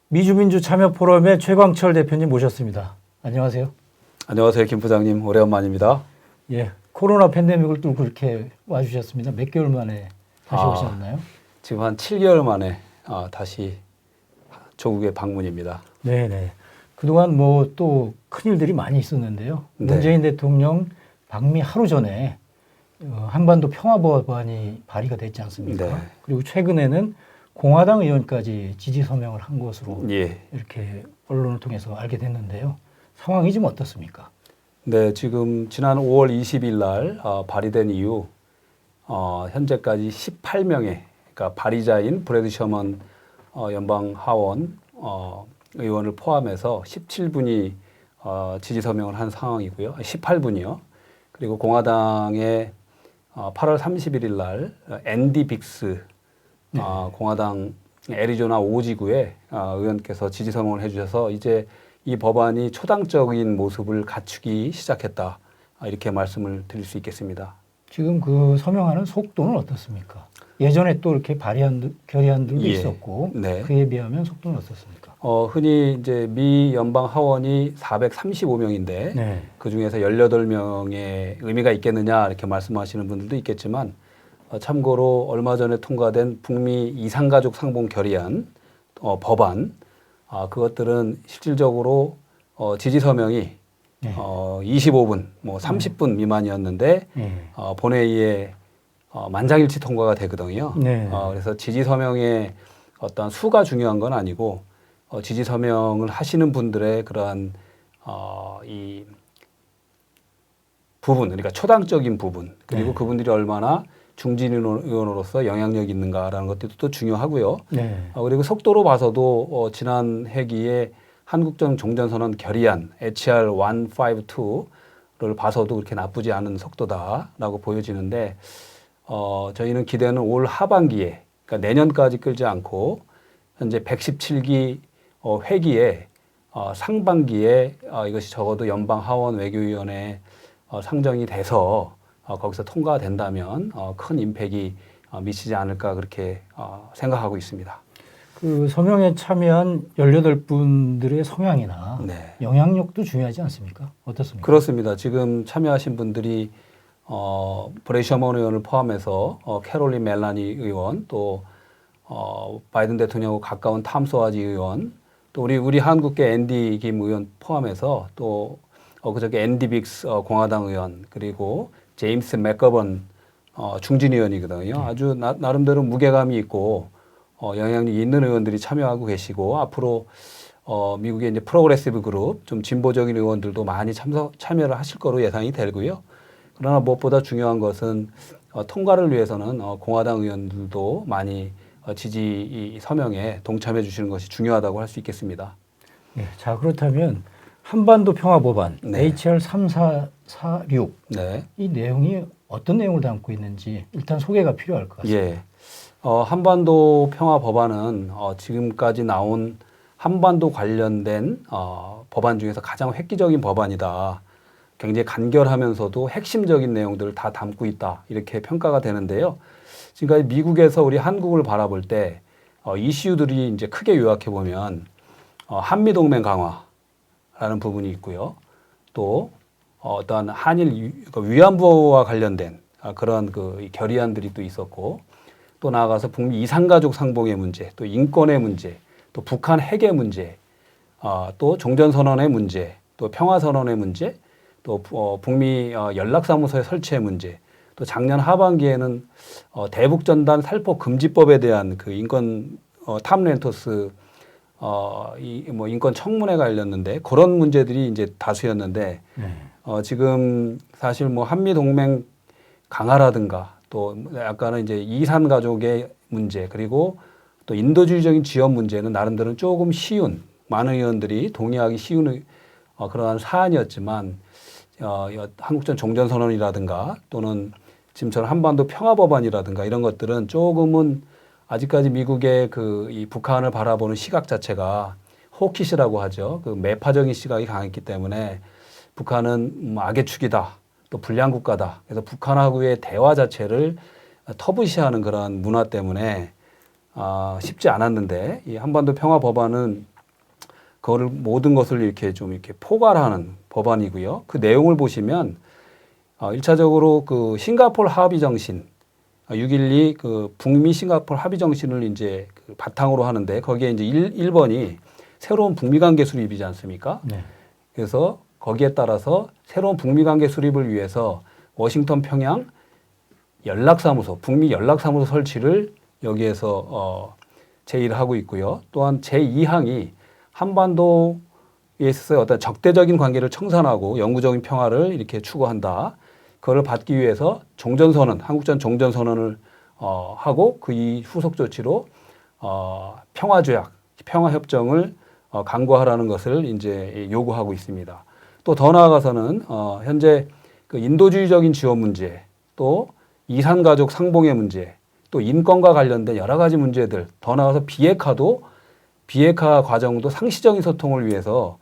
미주민주 참여 포럼의 최광철 대표님 모셨습니다. 안녕하세요. 안녕하세요, 김 부장님. 오래간만입니다. 예, 코로나 팬데믹을 뚫고 이렇게 와주셨습니다. 몇 개월 만에 다시 오셨나요? 지금 한 7개월 만에 다시 조국의 방문입니다. 네네. 그동안 뭐 또 큰일들이 많이 있었는데요. 네. 문재인 대통령 방미 하루 전에 한반도 평화법안이 발의가 됐지 않습니까? 네. 그리고 최근에는 공화당 의원까지 지지 서명을 한 것으로 예. 이렇게 언론을 통해서 알게 됐는데요. 상황이 좀 어떻습니까? 네, 지금 지난 5월 20일 날 발의된 이후 현재까지 18명의 그러니까 발의자인 브래드 셔먼 연방 하원 의원을 포함해서 17분이 지지 서명을 한 상황이고요. 18분이요. 그리고 공화당의 8월 31일 날 앤디 빅스 공화당 애리조나 5지구의 의원께서 지지 서명을 해주셔서 이제 이 법안이 초당적인 모습을 갖추기 시작했다. 이렇게 말씀을 드릴 수 있겠습니다. 지금 그 서명하는 속도는 어떻습니까? 예전에 또 이렇게 결의안들도 예. 있었고 네. 그에 비하면 속도는 어떻습니까? 흔히 이제 미 연방 하원이 435명인데 네. 그 중에서 18명의 의미가 있겠느냐 이렇게 말씀하시는 분들도 있겠지만 참고로 얼마 전에 통과된 북미 이산가족 상봉 결의안 법안 그것들은 실질적으로 지지 서명이 네. 25분, 뭐 30분 미만이었는데 네. 본회의에 만장일치 통과가 되거든요. 네. 그래서 지지 서명의 어떤 수가 중요한 건 아니고 지지 서명을 하시는 분들의 그러한 이 부분, 그러니까 초당적인 부분, 그리고 네. 그분들이 얼마나 중진 의원으로서 영향력이 있는가라는 것들도 또 중요하고요. 네. 그리고 속도로 봐서도 지난 회기에 한국전 종전선언 결의안 HR 152를 봐서도 그렇게 나쁘지 않은 속도다라고 보여지는데 저희는 기대는 올 하반기에 그러니까 내년까지 끌지 않고 현재 117기 회기에 상반기에 이것이 적어도 연방 하원 외교위원회 상정이 돼서 거기서 통과된다면 큰 임팩이 미치지 않을까 그렇게 생각하고 있습니다. 그 서명에 참여한 18분들의 성향이나 네. 영향력도 중요하지 않습니까? 어떻습니까? 그렇습니다. 지금 참여하신 분들이 브래드 셔먼 의원을 포함해서 캐롤린 멜라니 의원 또 바이든 대통령하고 가까운 탐 소아지 의원 또 우리 한국계 앤디 김 의원 포함해서 또 그저께 앤디 빅스 공화당 의원 그리고 제임스 맥거번 중진 의원이거든요. 아주 나름대로 무게감이 있고 영향력이 있는 의원들이 참여하고 계시고 앞으로 미국의 이제 프로그레시브 그룹 좀 진보적인 의원들도 많이 참여를 하실 거로 예상이 되고요. 그러나 무엇보다 중요한 것은 통과를 위해서는 공화당 의원들도 많이 지지 서명에 동참해 주시는 것이 중요하다고 할 수 있겠습니다. 네. 자, 그렇다면 한반도 평화법안 네. HR 3446 네. 이 내용이 어떤 내용을 담고 있는지 일단 소개가 필요할 것 같습니다. 예. 한반도 평화 법안은 지금까지 나온 한반도 관련된 법안 중에서 가장 획기적인 법안이다. 굉장히 간결하면서도 핵심적인 내용들을 다 담고 있다. 이렇게 평가가 되는데요. 지금까지 미국에서 우리 한국을 바라볼 때 이슈들이 이제 크게 요약해 보면 한미동맹 강화라는 부분이 있고요. 또 어떠한 한일 위안부와 관련된 그런 그 결의안들이 또 있었고 또 나아가서 북미 이산가족 상봉의 문제, 또 인권의 문제, 또 북한 핵의 문제, 또 종전선언의 문제, 또 평화선언의 문제, 또 북미 연락사무소의 설치의 문제, 또 작년 하반기에는 대북전단 살포 금지법에 대한 그 인권 탐렌토스 뭐 인권 청문회가 열렸는데 그런 문제들이 이제 다수였는데 지금 사실 뭐 한미 동맹 강화라든가 또 약간은 이제 이산 가족의 문제 그리고 또 인도주의적인 지원 문제는 나름대로 조금 쉬운 많은 의원들이 동의하기 쉬운 그러한 사안이었지만 한국전 종전선언이라든가 또는 지금처럼 한반도 평화법안이라든가 이런 것들은 조금은 아직까지 미국의 이 북한을 바라보는 시각 자체가 호키시라고 하죠. 그 매파적인 시각이 강했기 때문에 북한은 악의 축이다. 또 불량 국가다. 그래서 북한하고의 대화 자체를 터부시하는 그런 문화 때문에 쉽지 않았는데 이 한반도 평화 법안은 그거를 모든 것을 이렇게 좀 이렇게 포괄하는 법안이고요. 그 내용을 보시면 1차적으로 그 싱가포르 합의 정신 6.12 그 북미 싱가포르 합의 정신을 이제 그 바탕으로 하는데 거기에 이제 1번이 새로운 북미 관계 수립이지 않습니까? 네. 그래서 거기에 따라서 새로운 북미 관계 수립을 위해서 워싱턴 평양 연락사무소, 북미 연락사무소 설치를 여기에서 제의를 하고 있고요. 또한 제2항이 한반도에 있어서 어떤 적대적인 관계를 청산하고 영구적인 평화를 이렇게 추구한다. 그걸 받기 위해서 종전선언, 한국전 종전선언을 하고 그 이 후속 조치로 평화조약, 평화협정을 강구하라는 것을 이제 요구하고 있습니다. 또 더 나아가서는 현재 그 인도주의적인 지원 문제, 또 이산가족 상봉의 문제, 또 인권과 관련된 여러 가지 문제들, 더 나아가서 비핵화 과정도 상시적인 소통을 위해서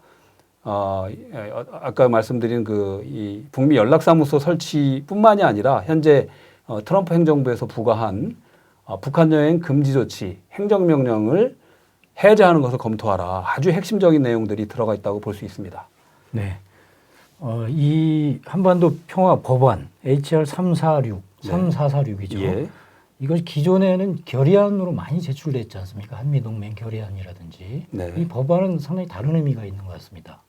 아까 말씀드린 이 북미 연락사무소 설치뿐만이 아니라 현재 트럼프 행정부에서 부과한 북한 여행 금지 조치 행정명령을 해제하는 것을 검토하라. 아주 핵심적인 내용들이 들어가 있다고 볼 수 있습니다. 네. 이 한반도 평화 법안 HR 3446이죠. 예. 이것 기존에는 결의안으로 많이 제출됐지 않습니까? 한미동맹 결의안이라든지. 네. 이 법안은 상당히 다른 의미가 있는 것 같습니다.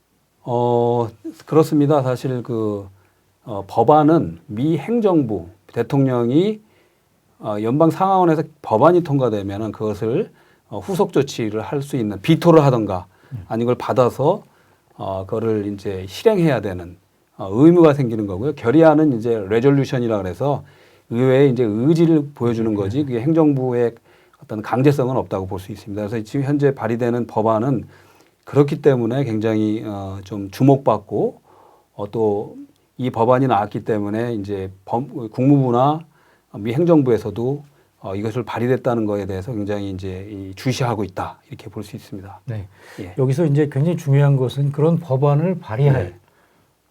그렇습니다. 사실 법안은 미 행정부 대통령이 연방 상하원에서 법안이 통과되면은 그것을 후속 조치를 할 수 있는 비토를 하던가 아닌 걸 받아서 그거를 이제 실행해야 되는 의무가 생기는 거고요. 결의안은 이제 레졸루션이라 그래서 의회의 이제 의지를 보여주는 거지 그게 행정부의 어떤 강제성은 없다고 볼 수 있습니다. 그래서 지금 현재 발의되는 법안은 그렇기 때문에 굉장히 좀 주목받고 또 이 법안이 나왔기 때문에 이제 국무부나 미 행정부에서도 이것을 발의됐다는 거에 대해서 굉장히 이제 주시하고 있다 이렇게 볼 수 있습니다. 네. 예. 여기서 이제 굉장히 중요한 것은 그런 법안을 발의할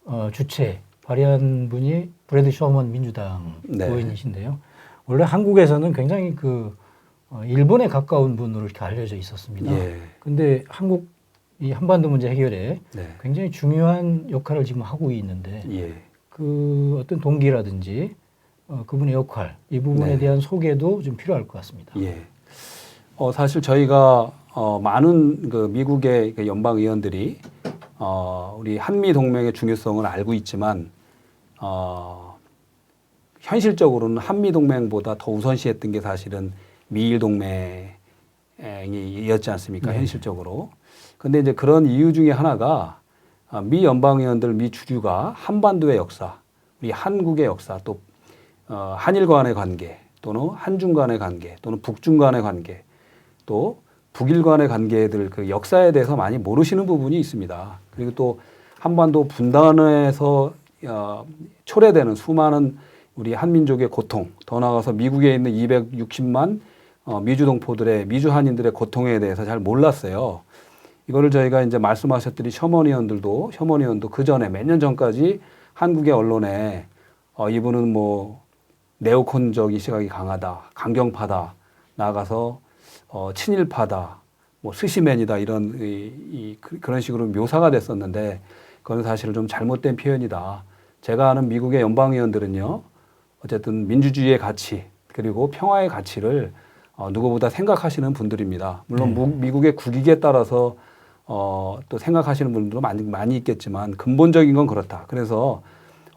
네. 발의한 분이 브래드 셔먼 민주당 네. 의원이신데요. 원래 한국에서는 굉장히 일본에 가까운 분으로 이렇게 알려져 있었습니다. 예. 근데 이 한반도 문제 해결에 네. 굉장히 중요한 역할을 지금 하고 있는데 예. 그 어떤 동기라든지 그분의 역할 이 부분에 네. 대한 소개도 좀 필요할 것 같습니다. 예. 사실 저희가 많은 미국의 연방 의원들이 우리 한미 동맹의 중요성을 알고 있지만 현실적으로는 한미 동맹보다 더 우선시했던 게 사실은 미일 동맹이었지 않습니까? 네. 현실적으로. 근데 이제 그런 이유 중에 하나가 미 연방 의원들, 미 주류가 한반도의 역사, 우리 한국의 역사, 또 한일 간의 관계, 또는 한중 간의 관계, 또는 북중 간의 관계, 또 북일 간의 관계들 그 역사에 대해서 많이 모르시는 부분이 있습니다. 그리고 또 한반도 분단에서 초래되는 수많은 우리 한민족의 고통, 더 나아가서 미국에 있는 260만 미주동포들의 미주 한인들의 고통에 대해서 잘 몰랐어요. 이거를 저희가 이제 말씀하셨더니 셔먼 의원도 그 전에 몇 년 전까지 한국의 언론에 이분은 뭐 네오콘적인 시각이 강하다, 강경파다, 나아가서 친일파다, 뭐 스시맨이다 이런 그런 식으로 묘사가 됐었는데 그건 사실 좀 잘못된 표현이다. 제가 아는 미국의 연방 의원들은요, 어쨌든 민주주의의 가치 그리고 평화의 가치를 누구보다 생각하시는 분들입니다. 물론 미국의 국익에 따라서 또 생각하시는 분들도 많이 있겠지만 근본적인 건 그렇다. 그래서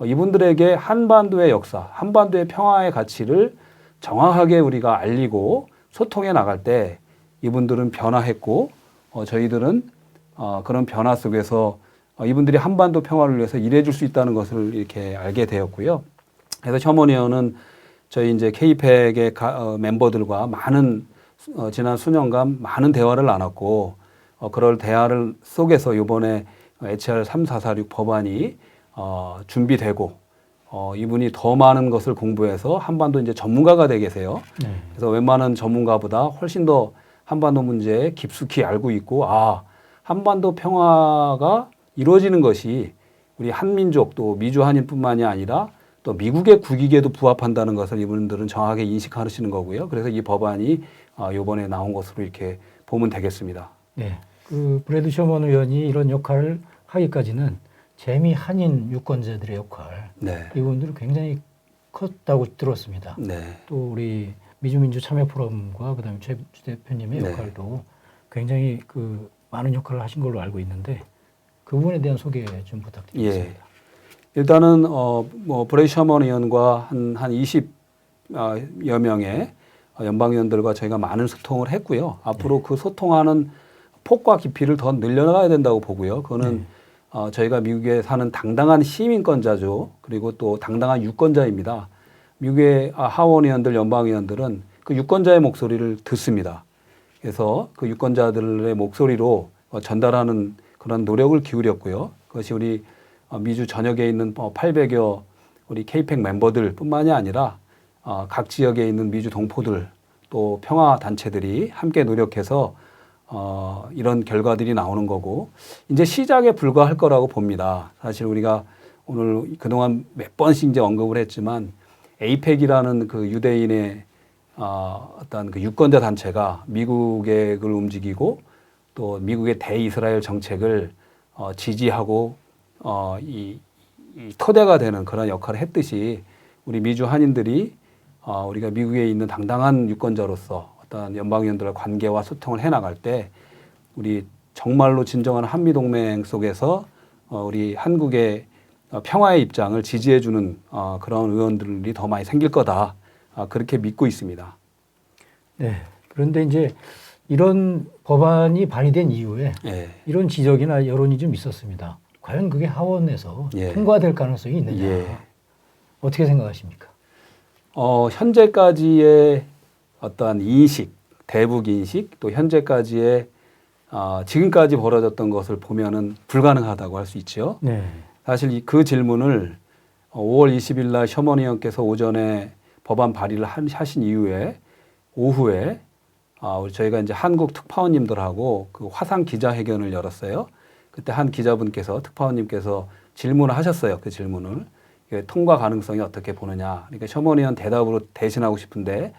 이분들에게 한반도의 역사, 한반도의 평화의 가치를 정확하게 우리가 알리고 소통해 나갈 때 이분들은 변화했고 저희들은 그런 변화 속에서 이분들이 한반도 평화를 위해서 일해줄 수 있다는 것을 이렇게 알게 되었고요. 그래서 셔먼 의원은 저희 이제 K-PAC의 멤버들과 많은 지난 수년간 많은 대화를 나눴고 그럴 대화를 속에서 이번에 HR 3446 법안이 준비되고 이분이 더 많은 것을 공부해서 한반도 이제 전문가가 되게 계세요. 네. 그래서 웬만한 전문가보다 훨씬 더 한반도 문제에 깊숙이 알고 있고 한반도 평화가 이루어지는 것이 우리 한민족 또 미주 한인뿐만이 아니라 또 미국의 국익에도 부합한다는 것을 이분들은 정확하게 인식하시는 거고요. 그래서 이 법안이 이번에 나온 것으로 이렇게 보면 되겠습니다. 네. 그 브래드 셔먼 의원이 이런 역할을 하기까지는 재미 한인 유권자들의 역할 네. 이 부분들은 굉장히 컸다고 들었습니다. 네. 또 우리 미주민주 참여 포럼과 그다음에 최 대표님의 네. 역할도 굉장히 그 많은 역할을 하신 걸로 알고 있는데 그 부분에 대한 소개 좀 부탁드리겠습니다. 일단은 뭐 브래드 셔먼 의원과 한 20여 명의 연방 의원들과 저희가 많은 소통을 했고요. 앞으로 그 소통하는 폭과 깊이를 더 늘려나가야 된다고 보고요. 그거는 저희가 미국에 사는 당당한 시민권자죠. 그리고 또 당당한 유권자입니다. 미국의 하원 의원들, 연방 의원들은 그 유권자의 목소리를 듣습니다. 그래서 그 유권자들의 목소리로 전달하는 그런 노력을 기울였고요. 그것이 우리 미주 전역에 있는 800여 우리 케이팩 멤버들뿐만이 아니라 각 지역에 있는 미주 동포들 또 평화 단체들이 함께 노력해서 이런 결과들이 나오는 거고 이제 시작에 불과할 거라고 봅니다. 사실 우리가 오늘 그동안 몇 번씩 이제 언급을 했지만 에이펙이라는 그 유대인의 어떤 그 유권자 단체가 미국을 움직이고 또 미국의 대이스라엘 정책을 지지하고 이 토대가 되는 그런 역할을 했듯이 우리 미주 한인들이 우리가 미국에 있는 당당한 유권자로서 어떤 연방의원들과 관계와 소통을 해나갈 때 우리 정말로 진정한 한미동맹 속에서 우리 한국의 평화의 입장을 지지해주는 그런 의원들이 더 많이 생길 거다. 그렇게 믿고 있습니다. 네. 그런데 이제 이런 법안이 발의된 이후에 예. 이런 지적이나 여론이 좀 있었습니다. 과연 그게 하원에서 예. 통과될 가능성이 있느냐. 예. 어떻게 생각하십니까? 현재까지의 어떠한 인식, 대북 인식, 또 현재까지의 지금까지 벌어졌던 것을 보면은 불가능하다고 할 수 있죠. 네. 사실 그 질문을 5월 20일 날 셔먼 의원께서 오전에 법안 발의를 하신 이후에 오후에 저희가 이제 한국 특파원님들하고 그 화상 기자회견을 열었어요. 그때 한 기자분께서 특파원님께서 질문을 하셨어요. 그 질문을 통과 가능성이 어떻게 보느냐. 그러니까 셔먼 의원 대답으로 대신하고 싶은데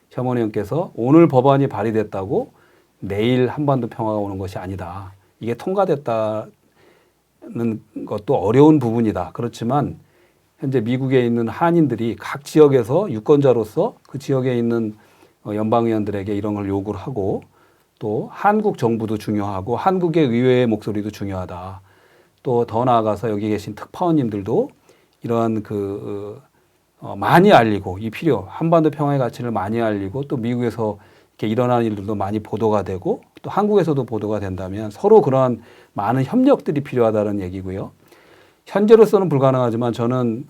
셔먼 의원께서 오늘 법안이 발의됐다고 내일 한반도 평화가 오는 것이 아니다. 이게 통과됐다는 것도 어려운 부분이다. 그렇지만 현재 미국에 있는 한인들이 각 지역에서 유권자로서 그 지역에 있는 연방 의원들에게 이런 걸 요구를 하고 또 한국 정부도 중요하고 한국의 의회의 목소리도 중요하다. 또 더 나아가서 여기 계신 특파원님들도 이러한 많이 알리고 이 필요 한반도 평화의 가치를 많이 알리고 또 미국에서 이렇게 일어나는 일들도 많이 보도가 되고 또 한국에서도 보도가 된다면 서로 그러한 많은 협력들이 필요하다는 얘기고요. 현재로서는 불가능하지만 저는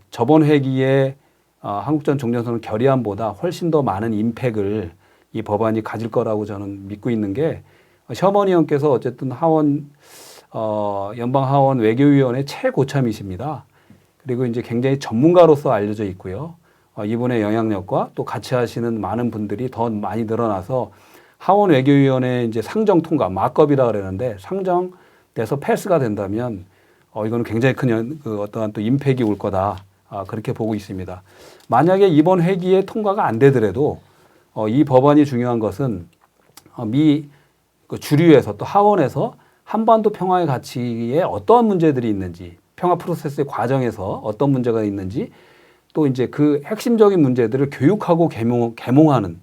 저번 회기에 한국전 종전선언 결의안보다 훨씬 더 많은 임팩을 이 법안이 가질 거라고 저는 믿고 있는 게 셔먼 의원께서 어쨌든 연방 하원 외교위원회 최고참이십니다. 그리고 이제 굉장히 전문가로서 알려져 있고요. 이분의 영향력과 또 같이 하시는 많은 분들이 더 많이 늘어나서 하원 외교위원회 이제 상정 통과, 마크업이라 그러는데 상정돼서 패스가 된다면 이거는 굉장히 큰 어떠한 또 임팩이 올 거다. 그렇게 보고 있습니다. 만약에 이번 회기에 통과가 안 되더라도 이 법안이 중요한 것은 그 주류에서 또 하원에서 한반도 평화의 가치에 어떠한 문제들이 있는지 평화 프로세스의 과정에서 어떤 문제가 있는지 또 이제 그 핵심적인 문제들을 교육하고 계몽하는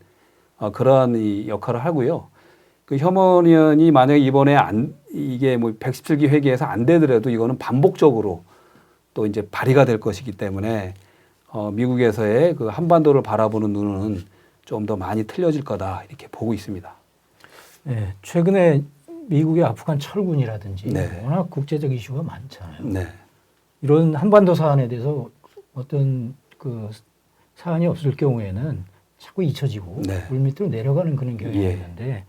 그러한 이 역할을 하고요. 그 셔먼 의원이 만약에 이번에 이게 뭐 117기 회기에서 안 되더라도 이거는 반복적으로 또 이제 발의가 될 것이기 때문에 미국에서의 그 한반도를 바라보는 눈은 좀 더 많이 틀려질 거다 이렇게 보고 있습니다. 네, 최근에 미국의 아프간 철군이라든지 네. 워낙 국제적 이슈가 많잖아요. 네. 이런 한반도 사안에 대해서 어떤 그 사안이 없을 경우에는 자꾸 잊혀지고 네. 물밑으로 내려가는 그런 경향이 예. 있는데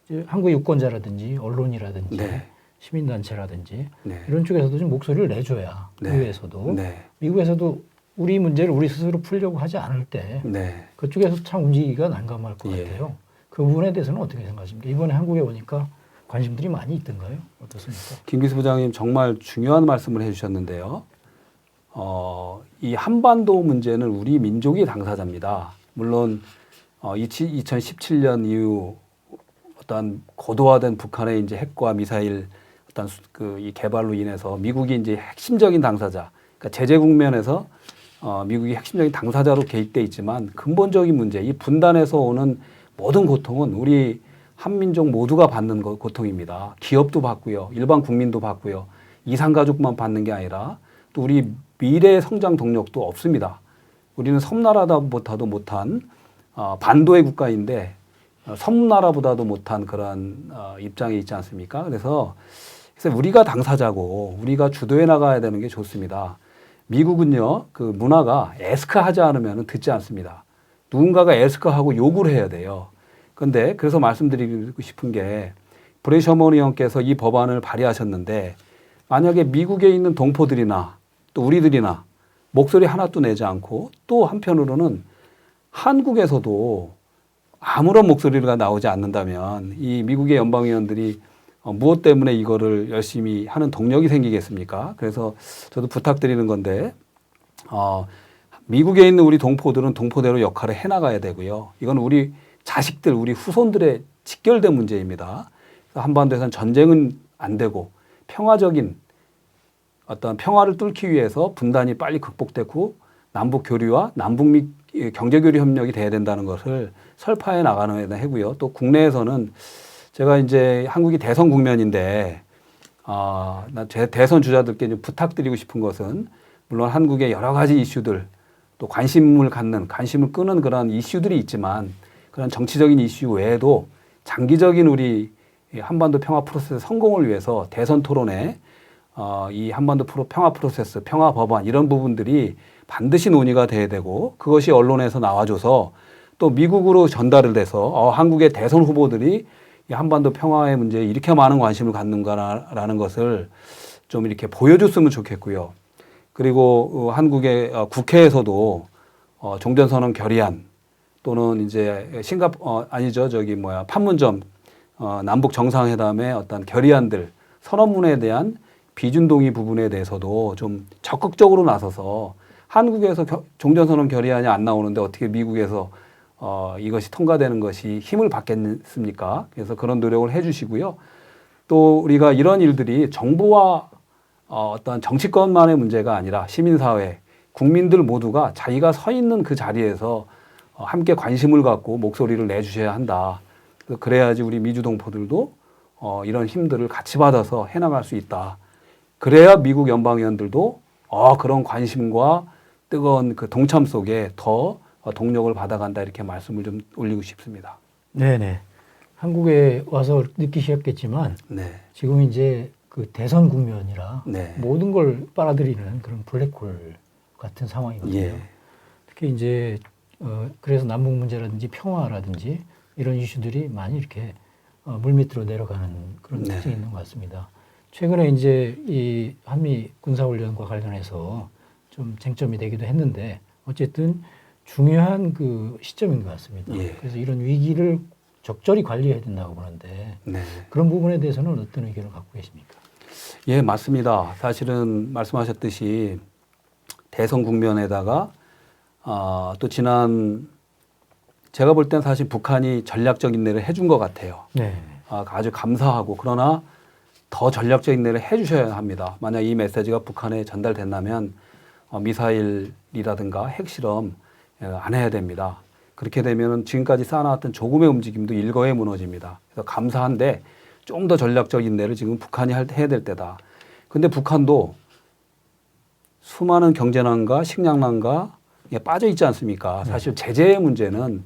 이제 한국 유권자라든지 언론이라든지 네. 시민단체라든지 네. 이런 쪽에서도 좀 목소리를 내줘야 네. 의회에서도 네. 미국에서도 우리 문제를 우리 스스로 풀려고 하지 않을 때 네. 그쪽에서 참 움직이기가 난감할 것 예. 같아요. 그 부분에 대해서는 어떻게 생각하십니까? 이번에 한국에 오니까 관심들이 많이 있던가요? 어떻습니까? 김 기수 부장님 정말 중요한 말씀을 해주셨는데요. 이 한반도 문제는 우리 민족이 당사자입니다. 물론 2017년 이후 어떤 고도화된 북한의 이제 핵과 미사일 어떤 이 개발로 인해서 미국이 이제 핵심적인 당사자, 그러니까 제재 국면에서 미국이 핵심적인 당사자로 개입돼 있지만 근본적인 문제, 이 분단에서 오는 모든 고통은 우리 한민족 모두가 받는 고통입니다. 기업도 받고요, 일반 국민도 받고요, 이산가족만 받는 게 아니라 또 우리 미래의 성장 동력도 없습니다. 우리는 섬나라보다도 못한 반도의 국가인데 섬나라보다도 못한 그런 입장에 있지 않습니까? 그래서 우리가 당사자고 우리가 주도해 나가야 되는 게 좋습니다. 미국은요, 그 문화가 에스크 하지 않으면 듣지 않습니다. 누군가가 에스크 하고 요구를 해야 돼요. 그런데 그래서 말씀드리고 싶은 게 브레 셔먼 의원께서 이 법안을 발의하셨는데 만약에 미국에 있는 동포들이나 또 우리들이나 목소리 하나도 내지 않고 또 한편으로는 한국에서도 아무런 목소리가 나오지 않는다면 이 미국의 연방의원들이 무엇 때문에 이거를 열심히 하는 동력이 생기겠습니까? 그래서 저도 부탁드리는 건데 미국에 있는 우리 동포들은 동포대로 역할을 해나가야 되고요. 이건 우리 자식들, 우리 후손들의 직결된 문제입니다. 한반도에서는 전쟁은 안 되고 평화적인 어떤 평화를 뚫기 위해서 분단이 빨리 극복되고 남북 교류와 남북미 경제 교류 협력이 돼야 된다는 것을 설파해 나가는 해고요. 또 국내에서는 제가 이제 한국이 대선 국면인데 제 대선 주자들께 좀 부탁드리고 싶은 것은 물론 한국의 여러 가지 이슈들 또 관심을 끄는 그런 이슈들이 있지만 그런 정치적인 이슈 외에도 장기적인 우리 한반도 평화 프로세스 성공을 위해서 대선 토론에 이 한반도 평화 프로세스, 평화 법안 이런 부분들이 반드시 논의가 돼야 되고 그것이 언론에서 나와줘서 또 미국으로 전달을 돼서 한국의 대선 후보들이 이 한반도 평화의 문제에 이렇게 많은 관심을 갖는가라는 것을 좀 이렇게 보여줬으면 좋겠고요. 그리고 한국의 국회에서도 종전선언 결의안 또는 이제 판문점 남북 정상회담의 어떤 결의안들 선언문에 대한 비준동의 부분에 대해서도 좀 적극적으로 나서서 한국에서 종전선언 결의안이 안 나오는데 어떻게 미국에서 이것이 통과되는 것이 힘을 받겠습니까? 그래서 그런 노력을 해 주시고요. 또 우리가 이런 일들이 정부와 어떤 정치권만의 문제가 아니라 시민사회, 국민들 모두가 자기가 서 있는 그 자리에서 함께 관심을 갖고 목소리를 내주셔야 한다. 그래야지 우리 미주동포들도 이런 힘들을 같이 받아서 해나갈 수 있다. 그래야 미국 연방의원들도 그런 관심과 뜨거운 그 동참 속에 더 동력을 받아간다 이렇게 말씀을 좀 올리고 싶습니다. 네네. 한국에 와서 느끼셨겠지만 네. 지금 이제 그 대선 국면이라 네. 모든 걸 빨아들이는 그런 블랙홀 같은 상황이거든요. 예. 특히 이제 그래서 남북 문제라든지 평화라든지 이런 이슈들이 많이 이렇게 물밑으로 내려가는 그런 네. 특징이 있는 것 같습니다. 최근에 이제 이 한미 군사훈련과 관련해서 좀 쟁점이 되기도 했는데 어쨌든 중요한 그 시점인 것 같습니다. 예. 그래서 이런 위기를 적절히 관리해야 된다고 보는데 네. 그런 부분에 대해서는 어떤 의견을 갖고 계십니까? 예, 맞습니다. 사실은 말씀하셨듯이 대선 국면에다가 또 제가 볼 땐 사실 북한이 전략적인 내를 해준 것 같아요. 네. 아주 감사하고 그러나 더 전략적인 내를 해주셔야 합니다. 만약 이 메시지가 북한에 전달된다면 미사일이라든가 핵실험 안 해야 됩니다. 그렇게 되면 지금까지 쌓아놨던 조금의 움직임도 일거에 무너집니다. 그래서 감사한데 좀 더 전략적인 내를 지금 북한이 해야 될 때다. 근데 북한도 수많은 경제난과 식량난과 빠져 있지 않습니까? 사실 제재의 문제는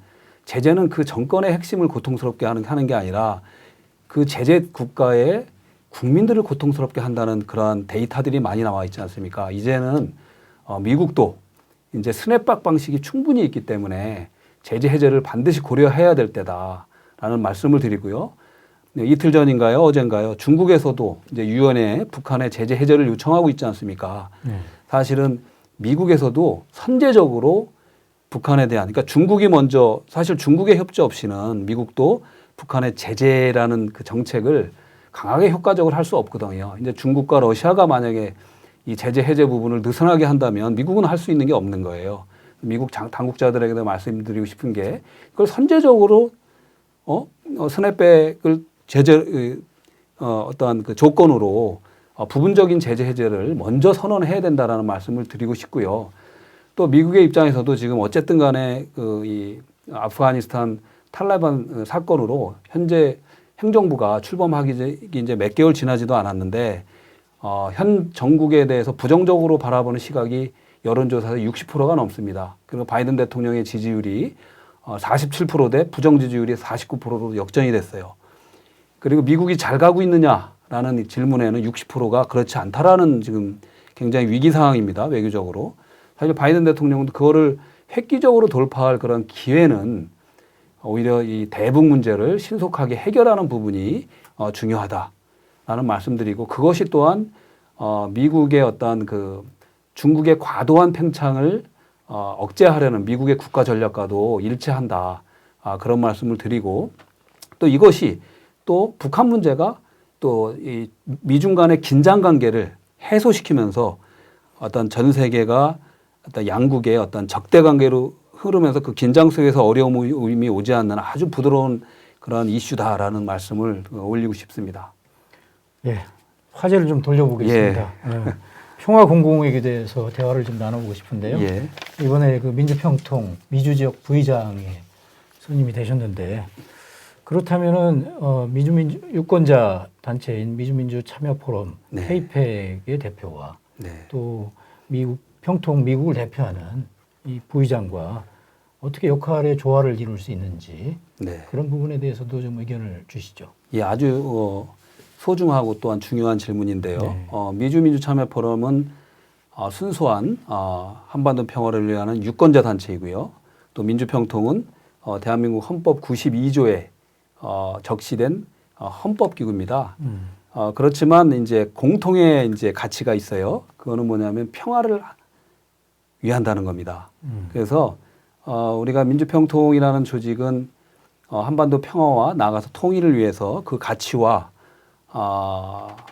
그 정권의 핵심을 고통스럽게 하는 게 아니라 그 제재 국가의 국민들을 고통스럽게 한다는 그러한 데이터들이 많이 나와 있지 않습니까? 이제는 미국도 이제 스냅박 방식이 충분히 있기 때문에 제재 해제를 반드시 고려해야 될 때다라는 말씀을 드리고요. 이틀 전인가요? 어젠가요? 중국에서도 이제 유엔에 북한의 제재 해제를 요청하고 있지 않습니까? 사실은 미국에서도 선제적으로 북한에 대한, 그러니까 중국이 먼저, 사실 중국의 협조 없이는 미국도 북한의 제재라는 그 정책을 강하게 효과적으로 할 수 없거든요. 이제 중국과 러시아가 만약에 이 제재 해제 부분을 느슨하게 한다면 미국은 할 수 있는 게 없는 거예요. 미국 당국자들에게도 말씀드리고 싶은 게 그걸 선제적으로 스냅백을 어떠한 그 조건으로 부분적인 제재 해제를 먼저 선언해야 된다라는 말씀을 드리고 싶고요. 또 미국의 입장에서도 지금 어쨌든 간에 이 아프가니스탄 탈레반 사건으로 현재 행정부가 출범하기 이제 몇 개월 지나지도 않았는데 현 정국에 대해서 부정적으로 바라보는 시각이 여론조사에서 60%가 넘습니다. 그리고 바이든 대통령의 지지율이 47%대 부정 지지율이 49%로 역전이 됐어요. 그리고 미국이 잘 가고 있느냐라는 질문에는 60%가 그렇지 않다라는 지금 굉장히 위기 상황입니다. 외교적으로. 사실 바이든 대통령도 그거를 획기적으로 돌파할 그런 기회는 오히려 이 대북 문제를 신속하게 해결하는 부분이 중요하다라는 말씀드리고 그것이 또한 미국의 어떤 그 중국의 과도한 팽창을 억제하려는 미국의 국가 전략과도 일치한다. 그런 말씀을 드리고 또 이것이 또 북한 문제가 또 이 미중 간의 긴장 관계를 해소시키면서 어떤 전 세계가 어떤 양국의 어떤 적대 관계로 흐르면서 그 긴장 속에서 어려움이 오지 않는 아주 부드러운 그런 이슈다라는 말씀을 올리고 싶습니다. 예, 화제를 좀 돌려보겠습니다. 예. 평화 공공회의에 대해서 대화를 좀 나눠보고 싶은데요. 예. 이번에 그 민주평통 미주지역 부의장에 선임이 되셨는데 그렇다면은 미주민주 유권자 단체인 미주민주 참여 포럼 네. 케이팩의 대표와 네. 또 미국 평통 미국을 대표하는 이 부의장과 어떻게 역할의 조화를 이룰 수 있는지 네. 그런 부분에 대해서도 좀 의견을 주시죠. 예, 아주 소중하고 또한 중요한 질문인데요. 네. 미주민주 참여 포럼은 순수한 한반도 평화를 위하는 유권자 단체이고요. 또 민주평통은 대한민국 헌법 92조에 적시된 헌법기구입니다. 그렇지만 이제 공통의 이제 가치가 있어요. 그거는 뭐냐면 평화를 위한다는 겁니다. 그래서 우리가 민주평통이라는 조직은 한반도 평화와 나아가서 통일을 위해서 그 가치와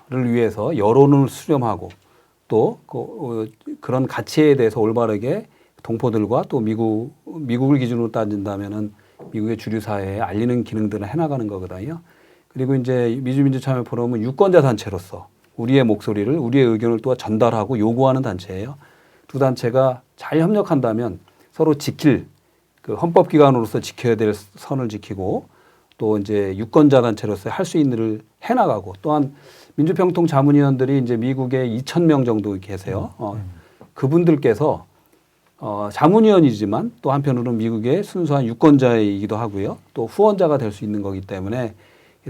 를 위해서 여론을 수렴하고 또 그런 가치에 대해서 올바르게 동포들과 또 미국을 기준으로 따진다면은 미국의 주류 사회에 알리는 기능들을 해나가는 거거든요. 그리고 이제 미주민주 참여 포럼은 유권자 단체로서 우리의 목소리를 우리의 의견을 또 전달하고 요구하는 단체예요. 두 단체가 잘 협력한다면 서로 지킬 그 헌법기관으로서 지켜야 될 선을 지키고 또 이제 유권자 단체로서 할 수 있는 일을 해나가고 또한 민주평통 자문위원들이 이제 미국에 2,000명 정도 계세요. 그분들께서 자문위원이지만 또 한편으로는 미국의 순수한 유권자이기도 하고요. 또 후원자가 될 수 있는 거기 때문에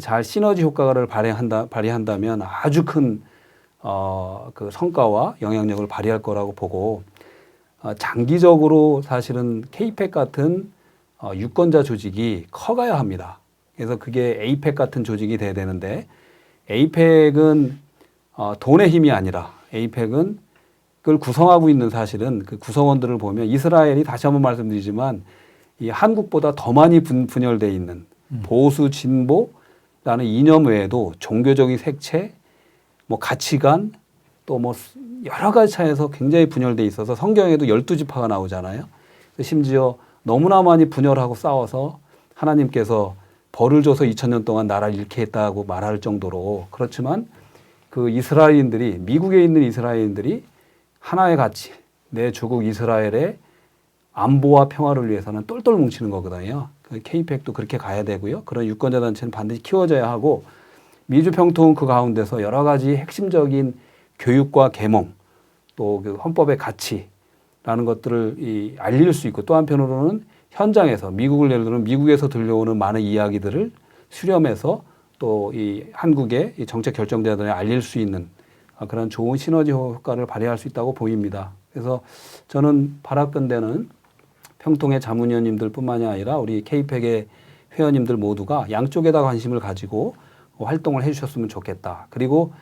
잘 시너지 효과를 발휘한다면 아주 큰 그 성과와 영향력을 발휘할 거라고 보고 장기적으로 사실은 케이팩 같은 유권자 조직이 커가야 합니다. 그래서 그게 에이펙 같은 조직이 돼야 되는데 에이펙은 돈의 힘이 아니라 에이펙은 그걸 구성하고 있는 사실은 그 구성원들을 보면 이스라엘이 다시 한번 말씀드리지만 이 한국보다 더 많이 분열되어 있는 보수 진보라는 이념 외에도 종교적인 색채, 뭐 가치관 또 뭐 여러 가지 차에서 굉장히 분열돼 있어서 성경에도 12지파가 나오잖아요. 심지어 너무나 많이 분열하고 싸워서 하나님께서 벌을 줘서 2000년 동안 나라를 잃게 했다고 말할 정도로 그렇지만 그 이스라엘인들이 미국에 있는 이스라엘인들이 하나의 가치 내 조국 이스라엘의 안보와 평화를 위해서는 똘똘 뭉치는 거거든요. 케이팩도 그렇게 가야 되고요. 그런 유권자 단체는 반드시 키워져야 하고 미주평통은 그 가운데서 여러 가지 핵심적인 교육과 계몽 또 그 헌법의 가치라는 것들을 알릴 수 있고 또 한편으로는 현장에서 미국을 예를 들면 미국에서 들려오는 많은 이야기들을 수렴해서 또 이 한국의 이 정책 결정자들에 알릴 수 있는 그런 좋은 시너지 효과를 발휘할 수 있다고 보입니다. 그래서 저는 바라건대는 평통의 자문위원님들뿐만이 아니라 우리 케이팩의 회원님들 모두가 양쪽에다 관심을 가지고 활동을 해주셨으면 좋겠다. 그리고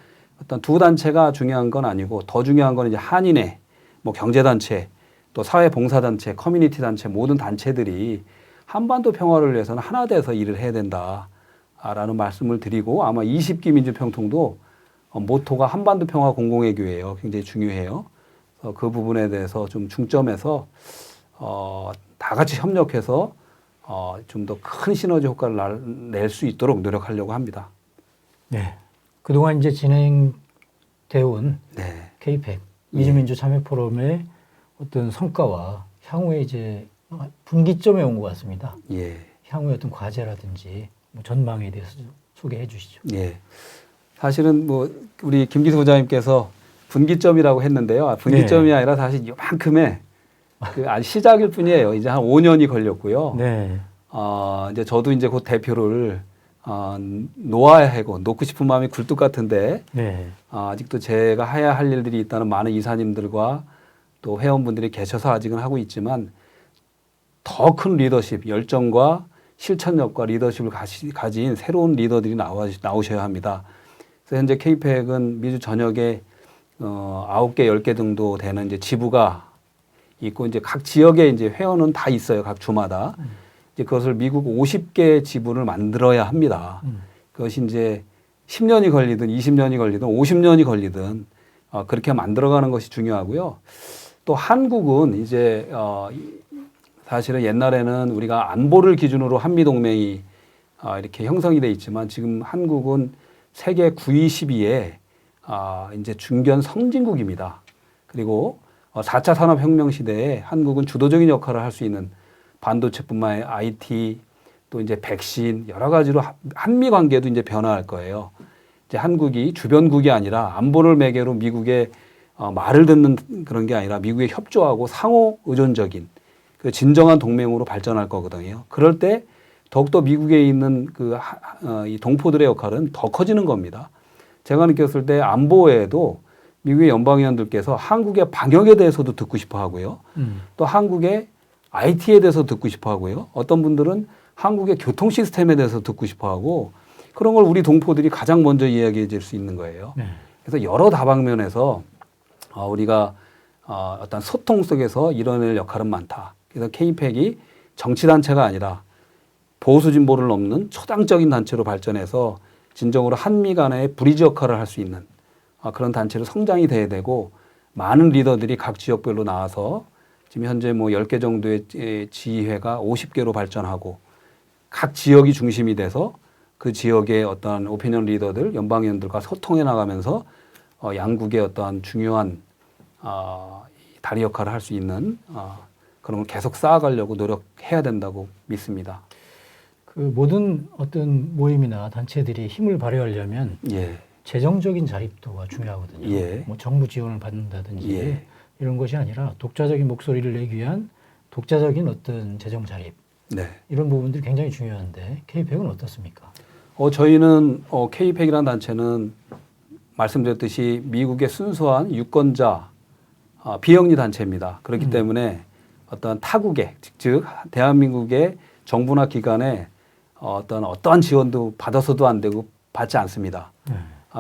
어떤 두 단체가 중요한 건 아니고 더 중요한 건 이제 한인회, 뭐 경제단체, 또 사회봉사단체, 커뮤니티 단체 모든 단체들이 한반도 평화를 위해서는 하나 돼서 일을 해야 된다라는 말씀을 드리고 아마 20기 민주평통도 모토가 한반도 평화 공공외교예요. 굉장히 중요해요. 그래서 그 부분에 대해서 좀 중점해서 다 같이 협력해서 좀 더 큰 시너지 효과를 낼 수 있도록 노력하려고 합니다. 네. 그동안 이제 진행되어 온 네. 케이펙 미주민주 참여 포럼의 어떤 성과와 향후에 이제 분기점에 온 것 같습니다. 예. 향후의 어떤 과제라든지 뭐 전망에 대해서 좀 소개해 주시죠. 예. 사실은 뭐 우리 김기수 부장님께서 분기점이라고 했는데요. 분기점이 아니라 사실 이만큼의 그 아직 시작일 뿐이에요. 이제 한 5년이 걸렸고요. 네. 이제 저도 이제 곧 대표를 놓아야 하고 놓고 싶은 마음이 굴뚝 같은데 네. 아직도 제가 해야 할 일들이 있다는 많은 이사님들과 또 회원분들이 계셔서 아직은 하고 있지만 더 큰 리더십, 열정과 실천력과 리더십을 가진 새로운 리더들이 나오셔야 합니다. 그래서 현재 K-팩은 미주 전역에 9개, 10개 정도 되는 이제 지부가 있고 이제 각 지역에 이제 회원은 다 있어요. 각 주마다. 이제 그것을 미국 50개 지부를 만들어야 합니다. 그것이 이제 10년이 걸리든 20년이 걸리든 50년이 걸리든 그렇게 만들어가는 것이 중요하고요. 또 한국은 이제 사실은 옛날에는 우리가 안보를 기준으로 한미동맹이 이렇게 형성이 돼 있지만 지금 한국은 세계 9위 10위에 이제 중견 선진국입니다. 그리고 4차 산업혁명 시대에 한국은 주도적인 역할을 할 수 있는 반도체뿐만 아니라 IT 또 이제 백신 여러 가지로 한미 관계도 이제 변화할 거예요. 이제 한국이 주변국이 아니라 안보를 매개로 미국의 말을 듣는 그런 게 아니라 미국에 협조하고 상호 의존적인 그 진정한 동맹으로 발전할 거거든요. 그럴 때 더욱더 미국에 있는 이 동포들의 역할은 더 커지는 겁니다. 제가 느꼈을 때 안보에도 미국의 연방의원들께서 한국의 방역에 대해서도 듣고 싶어 하고요. 또 한국의 IT에 대해서 듣고 싶어 하고요. 어떤 분들은 한국의 교통 시스템에 대해서 듣고 싶어 하고 그런 걸 우리 동포들이 가장 먼저 이야기해 줄 수 있는 거예요. 네. 그래서 여러 다방면에서 우리가 어떤 소통 속에서 이뤄낼 역할은 많다. 그래서 K-팩이 정치단체가 아니라 보수진보를 넘는 초당적인 단체로 발전해서 진정으로 한미 간의 브리지 역할을 할 수 있는 그런 단체로 성장이 돼야 되고 많은 리더들이 각 지역별로 나와서 지금 현재 뭐 10개 정도의 지휘회가 50개로 발전하고 각 지역이 중심이 돼서 그 지역의 어떤 오피니언 리더들, 연방의원들과 소통해 나가면서 양국의 어떠한 중요한 다리 역할을 할 수 있는 그런 걸 계속 쌓아가려고 노력해야 된다고 믿습니다. 그 모든 어떤 모임이나 단체들이 힘을 발휘하려면 예. 재정적인 자립도가 중요하거든요. 예. 뭐 정부 지원을 받는다든지 예. 이런 것이 아니라 독자적인 목소리를 내기 위한 독자적인 어떤 재정 자립 네. 이런 부분들이 굉장히 중요한데 K-팩은 어떻습니까? 저희는 K-팩이라는 단체는 말씀드렸듯이 미국의 순수한 유권자 비영리 단체입니다. 그렇기 때문에 어떤 타국의 즉 대한민국의 정부나 기관에 어떠한 지원도 받아서도 안 되고 받지 않습니다.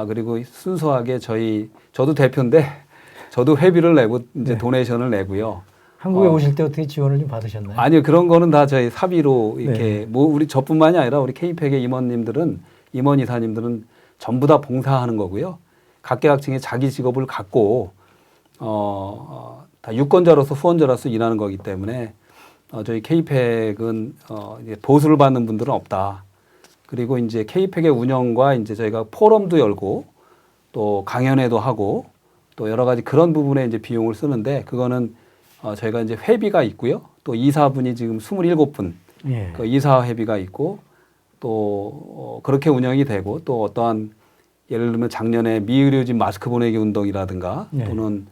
그리고 순수하게 저도 대표인데 저도 회비를 내고 이제 네. 도네이션을 내고요. 한국에 오실 때 어떻게 지원을 좀 받으셨나요? 아니요. 그런 거는 다 저희 사비로 이렇게 뭐 우리 저뿐만이 아니라 우리 K-팩의 임원 이사님들은 전부 다 봉사하는 거고요. 각계각층의 자기 직업을 갖고 다 유권자로서 후원자로서 일하는 거기 때문에 저희 K-팩은 이제 보수를 받는 분들은 없다. 그리고 이제 K-팩의 운영과 이제 저희가 포럼도 열고 또 강연회도 하고 또 여러 가지 그런 부분에 이제 비용을 쓰는데 그거는 저희가 이제 회비가 있고요. 또 이사분이 지금 27분 예. 그 이사 회비가 있고 또 그렇게 운영이 되고 또 어떠한 예를 들면 작년에 미의료진 마스크 보내기 운동이라든가 네. 또는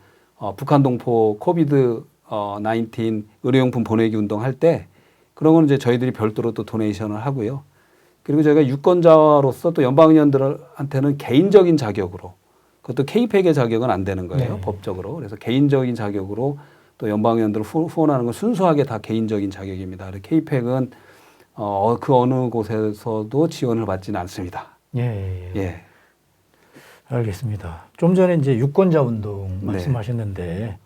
북한 동포 코비드 19 의료용품 보내기 운동 할 때 그런 건 이제 저희들이 별도로 또 도네이션을 하고요. 그리고 저희가 유권자로서 또 연방의원들한테는 개인적인 자격으로 그것도 K-팩의 자격은 안 되는 거예요. 네. 법적으로. 그래서 개인적인 자격으로 또 연방의원들을 후원하는 건 순수하게 다 개인적인 자격입니다. K-팩은 그 어느 곳에서도 지원을 받지는 않습니다. 예. 예. 알겠습니다. 좀 전에 이제 유권자 운동 네. 말씀하셨는데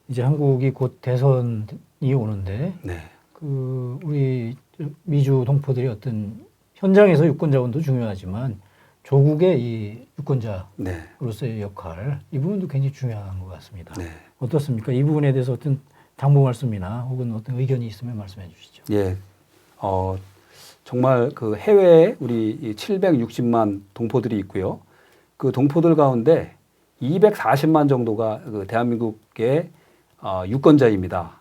이제 한국이 곧 대선이 오는데 네. 그 우리 미주 동포들이 어떤 현장에서 유권자 운동 중요하지만 조국의 이 유권자로서의 네. 역할 이 부분도 굉장히 중요한 것 같습니다. 네. 어떻습니까? 이 부분에 대해서 어떤 당부 말씀이나 혹은 어떤 의견이 있으면 말씀해 주시죠. 예. 정말 그 해외에 우리 760만 동포들이 있고요. 그 동포들 가운데 240만 정도가 그 대한민국의 유권자입니다.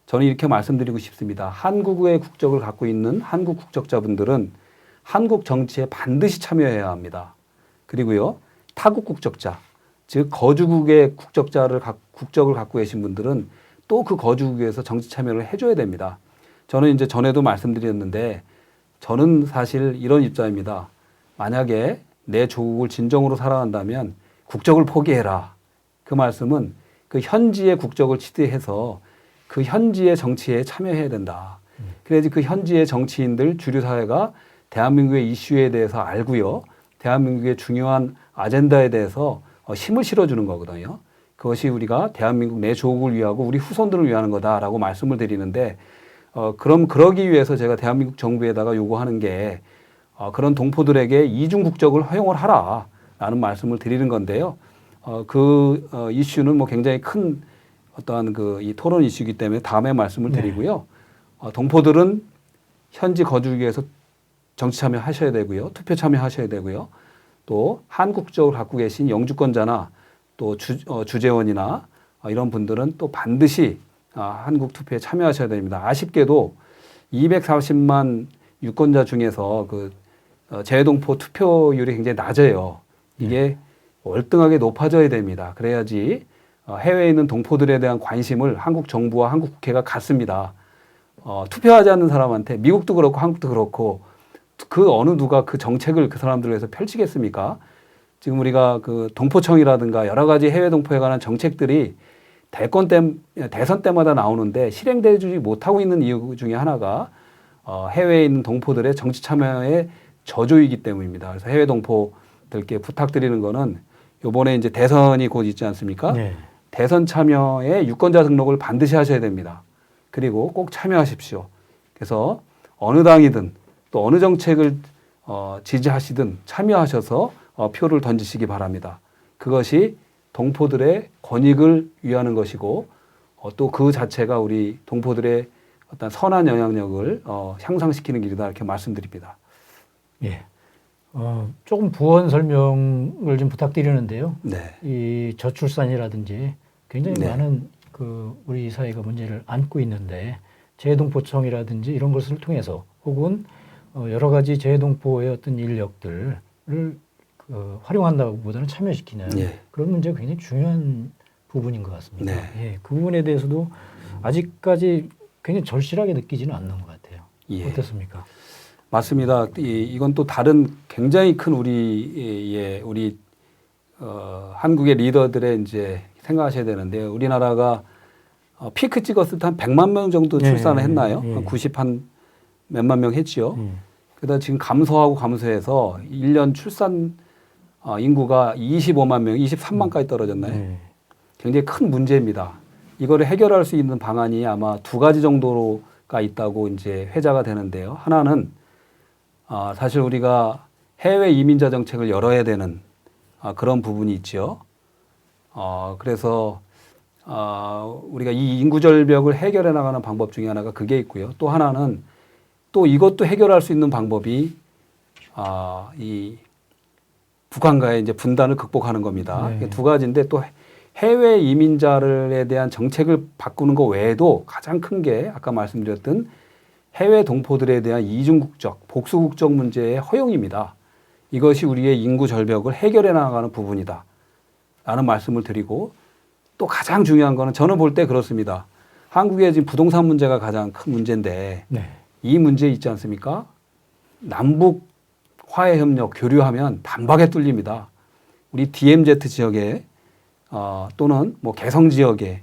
저는 이렇게 말씀드리고 싶습니다. 한국의 국적을 갖고 있는 한국 국적자분들은 한국 정치에 반드시 참여해야 합니다. 그리고요, 타국 국적자, 즉 거주국의 국적을 갖고 계신 분들은 또 그 거주국에서 정치 참여를 해줘야 됩니다. 저는 이제 전에도 말씀드렸는데 저는 사실 이런 입장입니다. 만약에 내 조국을 진정으로 사랑한다면 국적을 포기해라. 그 말씀은 그 현지의 국적을 취득해서 그 현지의 정치에 참여해야 된다. 그래야지 그 현지의 정치인들 주류 사회가 대한민국의 이슈에 대해서 알고요. 대한민국의 중요한 아젠다에 대해서 힘을 실어주는 거거든요. 그것이 우리가 대한민국 내 조국을 위하고 우리 후손들을 위하는 거다라고 말씀을 드리는데 그럼 그러기 위해서 제가 대한민국 정부에다가 요구하는 게 그런 동포들에게 이중 국적을 허용을 하라라는 말씀을 드리는 건데요. 이슈는 뭐 굉장히 큰 어떠한 이 토론 이슈이기 때문에 다음에 말씀을 드리고요. 동포들은 현지 거주국에서 정치 참여하셔야 되고요. 투표 참여하셔야 되고요. 또 한국적을 갖고 계신 영주권자나 또 주재원이나 이런 분들은 또 반드시 한국 투표에 참여하셔야 됩니다. 아쉽게도 240만 유권자 중에서 재외동포 투표율이 굉장히 낮아요. 이게 월등하게 높아져야 됩니다. 그래야지 해외에 있는 동포들에 대한 관심을 한국 정부와 한국 국회가 갖습니다. 투표하지 않는 사람한테 미국도 그렇고 한국도 그렇고 그 어느 누가 그 정책을 그 사람들을 위해서 펼치겠습니까? 지금 우리가 그 동포청이라든가 여러 가지 해외 동포에 관한 정책들이 대선 때마다 나오는데 실행되지 못하고 있는 이유 중에 하나가 해외에 있는 동포들의 정치 참여의 저조이기 때문입니다. 그래서 해외 동포들께 부탁드리는 거는 요번에 이제 대선이 곧 있지 않습니까? 네. 대선 참여에 유권자 등록을 반드시 하셔야 됩니다. 그리고 꼭 참여하십시오. 그래서 어느 당이든 또 어느 정책을 지지하시든 참여하셔서 표를 던지시기 바랍니다. 그것이 동포들의 권익을 위하는 것이고 또 그 자체가 우리 동포들의 어떤 선한 영향력을 향상시키는 길이다 이렇게 말씀드립니다. 예. 조금 부연 설명을 좀 부탁드리는데요. 네. 이 저출산이라든지 굉장히 네. 많은 우리 사회가 문제를 안고 있는데 재동포청이라든지 이런 것을 통해서 혹은 여러 가지 재동포의 어떤 인력들을 활용한다기보다는 참여시키는 예. 그런 문제가 굉장히 중요한 부분인 것 같습니다. 네. 예, 그 부분에 대해서도 아직까지 굉장히 절실하게 느끼지는 않는 것 같아요. 예. 어떻습니까? 맞습니다. 이건 또 다른 굉장히 큰 우리 한국의 리더들의 이제 생각하셔야 되는데요. 우리나라가 피크 찍었을 때 한 100만 명 정도 출산을 했나요? 예. 한 90 한 몇만 명 했지요. 그러다 지금 감소해서 1년 출산 인구가 25만 명, 23만까지 떨어졌나요? 굉장히 큰 문제입니다. 이거를 해결할 수 있는 방안이 아마 두 가지 정도가 있다고 이제 회자가 되는데요. 하나는 사실 우리가 해외 이민자 정책을 열어야 되는 그런 부분이 있죠. 그래서 우리가 이 인구 절벽을 해결해 나가는 방법 중에 하나가 그게 있고요. 또 하나는 또 이것도 해결할 수 있는 방법이 이 북한과의 이제 분단을 극복하는 겁니다. 네. 두 가지인데 또 해외 이민자들에 대한 정책을 바꾸는 것 외에도 가장 큰 게 아까 말씀드렸던 해외 동포들에 대한 이중국적, 복수국적 문제의 허용입니다. 이것이 우리의 인구 절벽을 해결해 나가는 부분이다. 라는 말씀을 드리고 또 가장 중요한 거는 저는 볼 때 그렇습니다. 한국의 지금 부동산 문제가 가장 큰 문제인데 네. 이 문제 있지 않습니까? 남북 화해 협력 교류하면 단박에 뚫립니다. 우리 DMZ 지역에 또는 뭐 개성 지역에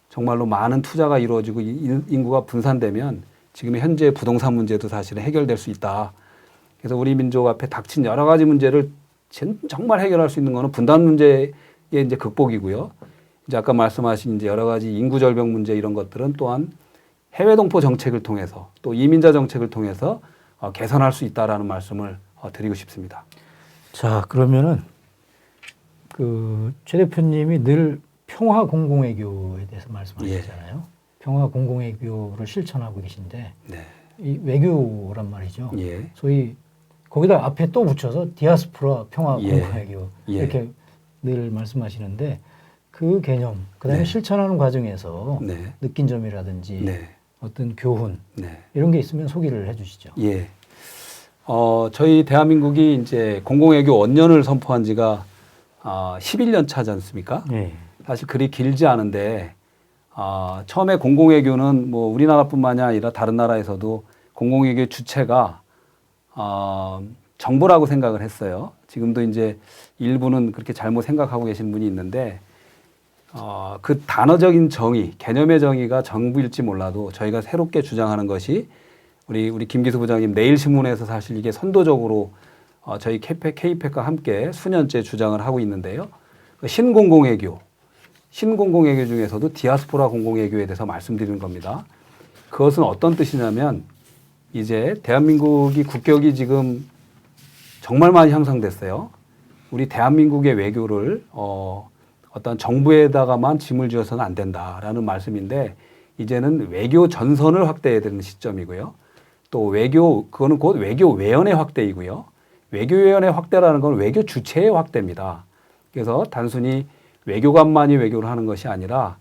정말로 많은 투자가 이루어지고 인구가 분산되면 지금 현재 부동산 문제도 사실은 해결될 수 있다. 그래서 우리 민족 앞에 닥친 여러 가지 문제를 정말 해결할 수 있는 거는 분단 문제의 이제 극복이고요. 이제 아까 말씀하신 이제 여러 가지 인구 절벽 문제 이런 것들은 또한 해외 동포 정책을 통해서 또 이민자 정책을 통해서 개선할 수 있다라는 말씀을 드리고 싶습니다. 자, 그러면은 최 대표님이 늘 평화 공공외교에 대해서 말씀하시잖아요. 평화 공공외교를 실천하고 계신데 네. 이 외교란 말이죠. 예. 소위 거기다 앞에 또 붙여서 디아스포라 평화 예. 공화외교 예. 이렇게 늘 말씀하시는데 그 개념, 그다음에 네. 실천하는 과정에서 네. 느낀 점이라든지 네. 어떤 교훈 네. 이런 게 있으면 소개를 해주시죠. 예. 저희 대한민국이 이제 공공외교 원년을 선포한 지가 11년 차지 않습니까? 네. 사실 그리 길지 않은데 처음에 공공외교는 뭐 우리나라뿐만이 아니라 다른 나라에서도 공공외교 주체가 정부라고 생각을 했어요. 지금도 이제 일부는 그렇게 잘못 생각하고 계신 분이 있는데 그 단어적인 정의, 개념의 정의가 정부일지 몰라도 저희가 새롭게 주장하는 것이 우리 김기수 부장님 내일 신문에서 사실 이게 선도적으로 저희 KPEC과 함께 수년째 주장을 하고 있는데요. 신공공외교 중에서도 디아스포라 공공외교에 대해서 말씀드리는 겁니다. 그것은 어떤 뜻이냐면 이제 대한민국이 국격이 지금 정말 많이 향상됐어요. 우리 대한민국의 외교를 어떤 정부에다가만 짐을 지어서는 안 된다라는 말씀인데 이제는 외교 전선을 확대해야 되는 시점이고요. 또 그거는 곧 외교 외연의 확대이고요. 외교 외연의 확대라는 건 외교 주체의 확대입니다. 그래서 단순히 외교관만이 외교를 하는 것이 아니라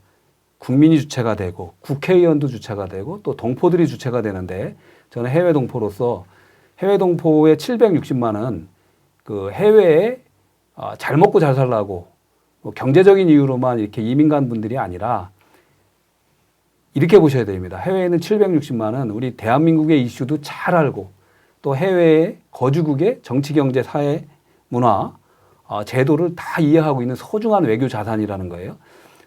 국민이 주체가 되고 국회의원도 주체가 되고 또 동포들이 주체가 되는데 저는 해외 동포로서 해외 동포의 760만은 그 해외에 잘 먹고 잘 살라고 뭐 경제적인 이유로만 이렇게 이민 간 분들이 아니라 이렇게 보셔야 됩니다. 해외에는 760만은 우리 대한민국의 이슈도 잘 알고 또 해외의 거주국의 정치, 경제, 사회, 문화, 제도를 다 이해하고 있는 소중한 외교 자산이라는 거예요.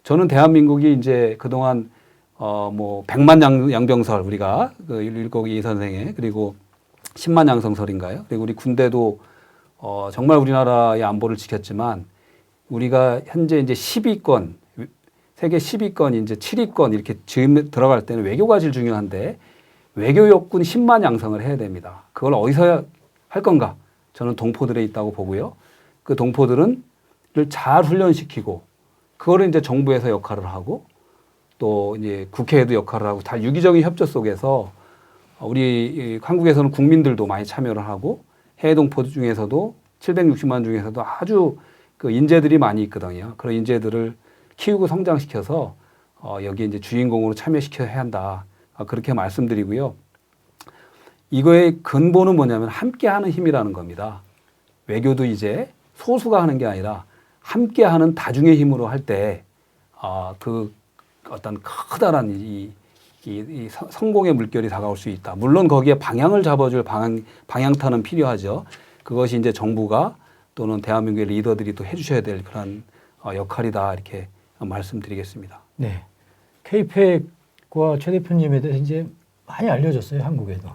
저는 대한민국이 이제 그동안 뭐 100만 양병설 우리가 그 일곡이 선생의 그리고 10만 양성설인가요? 그리고 우리 군대도 정말 우리나라의 안보를 지켰지만 우리가 현재 이제 10위권 세계 10위권 이제 7위권 이렇게 지금 들어갈 때는 외교가 제일 중요한데 외교 역군 10만 양성을 해야 됩니다. 그걸 어디서 할 건가? 저는 동포들에 있다고 보고요. 그 동포들을 잘 훈련시키고 그거를 이제 정부에서 역할을 하고 또 이제 국회에도 역할을 하고 다 유기적인 협조 속에서 우리 한국에서는 국민들도 많이 참여를 하고 해외 동포 중에서도 760만 중에서도 아주 그 인재들이 많이 있거든요. 그런 인재들을 키우고 성장시켜서 여기에 이제 주인공으로 참여시켜야 한다. 그렇게 말씀드리고요. 이거의 근본은 뭐냐면 함께하는 힘이라는 겁니다. 외교도 이제 소수가 하는 게 아니라 함께하는 다중의 힘으로 할 때 그 어떤 커다란 이 성공의 물결이 다가올 수 있다. 물론 거기에 방향을 잡아줄 방향타는 필요하죠. 그것이 이제 정부가 또는 대한민국의 리더들이 또 해주셔야 될 그런 역할이다 이렇게 말씀드리겠습니다. 네, KPEC과 최 대표님에 대해서 이제 많이 알려졌어요, 한국에도.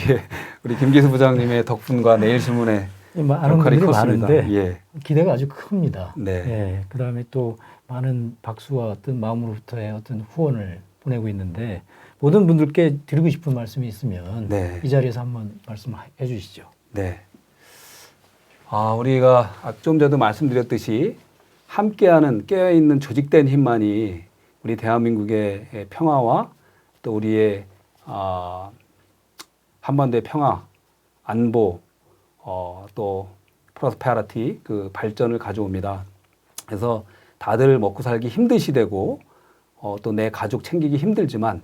예. 우리 김기수 부장님의 덕분과 내일신문에 많은 역할이 분들이 컸습니다. 많은데 예. 기대가 아주 큽니다. 네. 예, 그다음에 또 많은 박수와 어떤 마음으로부터의 어떤 후원을 보내고 있는데 모든 분들께 드리고 싶은 말씀이 있으면 네. 이 자리에서 한번 말씀해 주시죠. 네. 우리가 좀 전에도 말씀드렸듯이 함께하는 깨어있는 조직된 힘만이 우리 대한민국의 평화와 또 우리의 한반도의 평화, 안보, 또 프로스페리티 그 발전을 가져옵니다. 그래서 다들 먹고 살기 힘든 시대고 또 내 가족 챙기기 힘들지만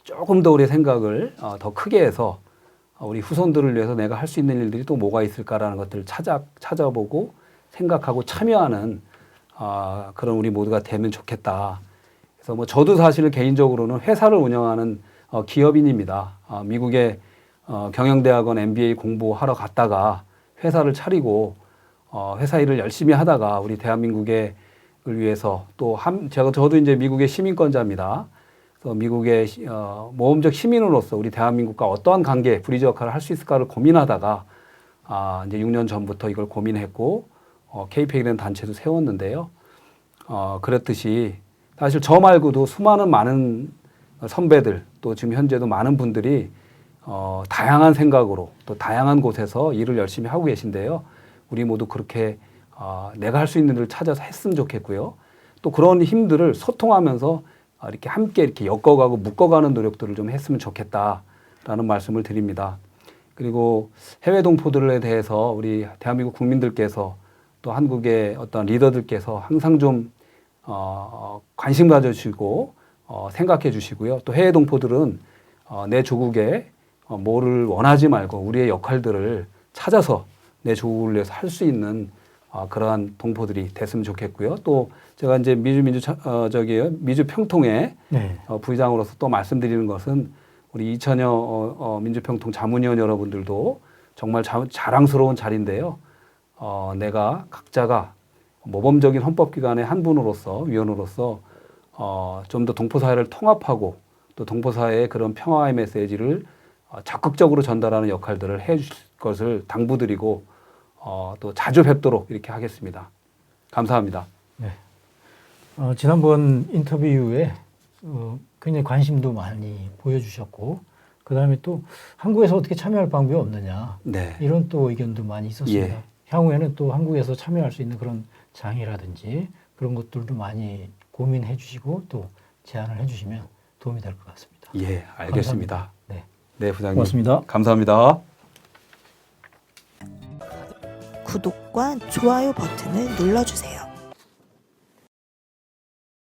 조금 더 우리의 생각을 더 크게 해서 우리 후손들을 위해서 내가 할 수 있는 일들이 또 뭐가 있을까라는 것들을 찾아보고 생각하고 참여하는 그런 우리 모두가 되면 좋겠다. 그래서 뭐 저도 사실 개인적으로는 회사를 운영하는 기업인입니다. 미국의 경영대학원 MBA 공부하러 갔다가 회사를 차리고 회사 일을 열심히 하다가 우리 대한민국을 위해서 또 저도 이제 미국의 시민권자입니다. 그래서 미국의 모험적 시민으로서 우리 대한민국과 어떠한 관계, 브리지 역할을 할 수 있을까를 고민하다가 이제 6년 전부터 이걸 고민했고 KPEC이라는 단체도 세웠는데요. 그랬듯이 사실 저 말고도 수많은 많은 선배들 또 지금 현재도 많은 분들이 다양한 생각으로 또 다양한 곳에서 일을 열심히 하고 계신데요. 우리 모두 그렇게 내가 할 수 있는 일을 찾아서 했으면 좋겠고요. 또 그런 힘들을 소통하면서 이렇게 함께 이렇게 엮어가고 묶어가는 노력들을 좀 했으면 좋겠다. 라는 말씀을 드립니다. 그리고 해외 동포들에 대해서 우리 대한민국 국민들께서 또 한국의 어떤 리더들께서 항상 좀 관심 가져주시고 생각해 주시고요. 또 해외 동포들은 내 조국에 뭐를 원하지 말고 우리의 역할들을 찾아서 내 조국을 위해서 할 수 있는 그러한 동포들이 됐으면 좋겠고요. 또 제가 이제 미주 평통의 네. 부의장으로서 또 말씀드리는 것은 우리 이천여 민주평통 자문위원 여러분들도 정말 자랑스러운 자리인데요. 내가 각자가 모범적인 헌법기관의 한 분으로서 위원으로서 좀 더 동포사회를 통합하고 또 동포사회의 그런 평화의 메시지를 적극적으로 전달하는 역할들을 해 주실 것을 당부드리고 또 자주 뵙도록 이렇게 하겠습니다. 감사합니다. 네. 지난번 인터뷰 이후에 굉장히 관심도 많이 보여주셨고 그다음에 또 한국에서 어떻게 참여할 방법이 없느냐 네. 이런 또 의견도 많이 있었습니다. 예. 향후에는 또 한국에서 참여할 수 있는 그런 장이라든지 그런 것들도 많이 고민해 주시고 또 제안을 해 주시면 도움이 될 것 같습니다. 예, 알겠습니다. 네. 네, 부장님. 고맙습니다. 감사합니다. 구독과 좋아요 버튼을 눌러주세요.